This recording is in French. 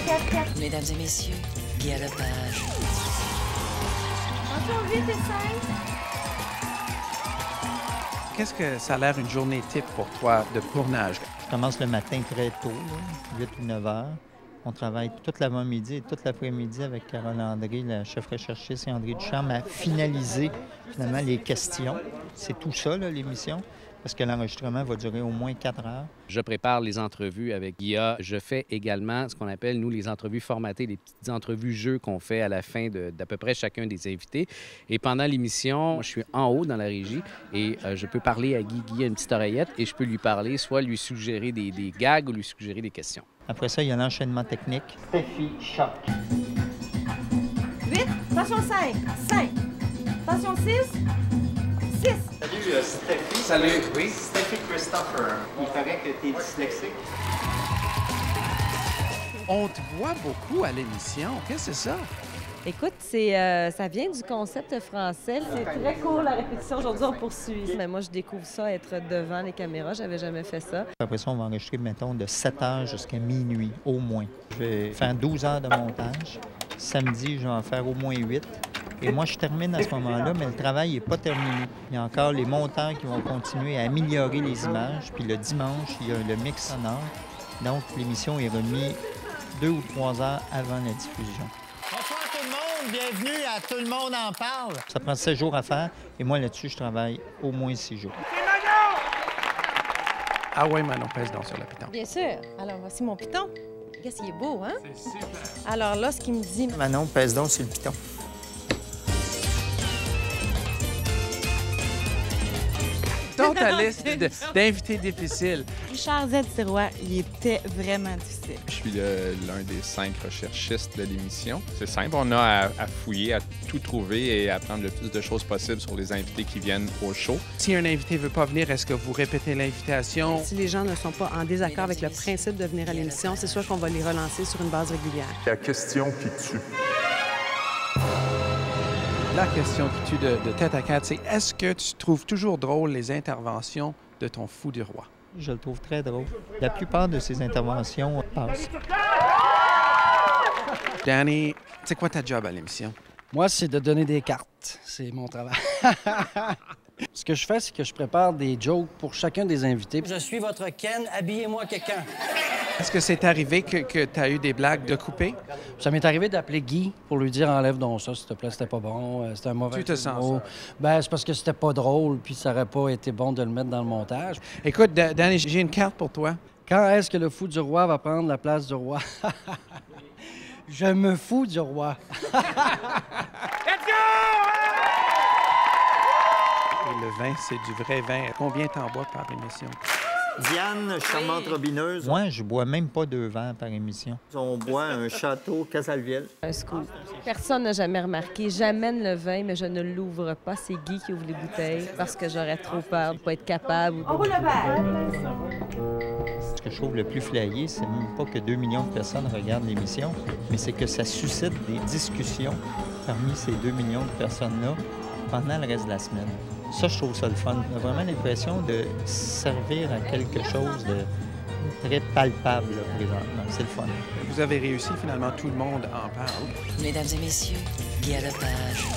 4. Mesdames et messieurs, Guy Lepage. Attention, 8 et 5. Qu'est-ce que ça a l'air une journée type pour toi de tournage? Je commence le matin très tôt, là, 8 ou 9 heures. On travaille toute l'avant-midi et toute l'après-midi avec Carole André, la chef recherchiste, et André Duchamp à finaliser finalement les questions. C'est tout ça, là, l'émission, parce que l'enregistrement va durer au moins 4 heures. Je prépare les entrevues avec Guilla. Je fais également ce qu'on appelle, nous, les entrevues formatées, les petites entrevues-jeux qu'on fait à la fin d'à peu près chacun des invités. Et pendant l'émission, je suis en haut dans la régie et je peux parler à Guy. Guy a une petite oreillette et je peux lui parler, soit lui suggérer des gags ou lui suggérer des questions. Après ça, il y a l'enchaînement technique. Steffi Choc. 8. Attention, 5. 5. Attention, 6. 6. Salut Steffi. Salut, oui. Steffi Christopher. Il paraît que tu es dyslexique. On te voit beaucoup à l'émission. Qu'est-ce que c'est ça? Écoute, ça vient du concept français. C'est très court, la répétition. Aujourd'hui, on poursuit. Mais moi, je découvre ça, être devant les caméras. J'avais jamais fait ça. Après ça, on va enregistrer, mettons, de 7 heures jusqu'à minuit, au moins. Je vais faire 12 heures de montage. Samedi, je vais en faire au moins 8. Et moi, je termine à ce moment-là, mais le travail n'est pas terminé. Il y a encore les monteurs qui vont continuer à améliorer les images. Puis le dimanche, il y a le mix sonore. Donc, l'émission est remise 2 ou 3 heures avant la diffusion. Bonsoir tout le monde, bienvenue à Tout le monde en parle. Ça prend 7 jours à faire et moi là-dessus, je travaille au moins 6 jours. Ah ouais, Manon, pèse donc sur le piton. Bien sûr. Alors, voici mon piton. Qu'est-ce qu'il est beau, hein? C'est super. Alors là, ce qu'il me dit... Manon, pèse donc sur le piton. Dans ta liste d'invités difficiles. Richard Z. Sirois, il était vraiment difficile. Je suis l'un des 5 recherchistes de l'émission. C'est simple, on a à fouiller, à tout trouver et à prendre le plus de choses possibles sur les invités qui viennent au show. Si un invité ne veut pas venir, est-ce que vous répétez l'invitation? Si les gens ne sont pas en désaccord avec le principe de venir à l'émission, c'est sûr qu'on va les relancer sur une base régulière. La question qui tue. La question qui tue de tête à tête, c'est est-ce que tu trouves toujours drôle les interventions de ton fou du roi? Je le trouve très drôle. La plupart de ses interventions passent. Danny, c'est quoi ta job à l'émission? Moi, c'est de donner des cartes. C'est mon travail. Ce que je fais, c'est que je prépare des jokes pour chacun des invités. Je suis votre Ken, habillez-moi quelqu'un. Est-ce que c'est arrivé que tu as eu des blagues de couper? Ça m'est arrivé d'appeler Guy pour lui dire « Enlève donc ça, s'il te plaît, c'était pas bon, c'était un mauvais Tu te sens mot. » Ben, c'est parce que c'était pas drôle, puis ça aurait pas été bon de le mettre dans le montage. Écoute, Danny, j'ai une carte pour toi. Quand est-ce que le fou du roi va prendre la place du roi? Je me fous du roi. Let's go! Et le vin, c'est du vrai vin. Combien t'en bois par émission? Diane, charmante robineuse. Moi, je bois même pas 2 verres par émission. On boit un château Casalviel. Un scoop. Personne n'a jamais remarqué. J'amène le vin, mais je ne l'ouvre pas. C'est Guy qui ouvre les bouteilles parce que j'aurais trop peur de ne pas être capable. On roule le verre. Ce que je trouve le plus flyé, c'est même pas que 2 millions de personnes regardent l'émission, mais c'est que ça suscite des discussions parmi ces 2 millions de personnes-là pendant le reste de la semaine. Ça, je trouve ça le fun. On a vraiment l'impression de servir à quelque chose de très palpable là, présentement. C'est le fun. Vous avez réussi, finalement, tout le monde en parle. Mesdames et messieurs, Guy Lepage.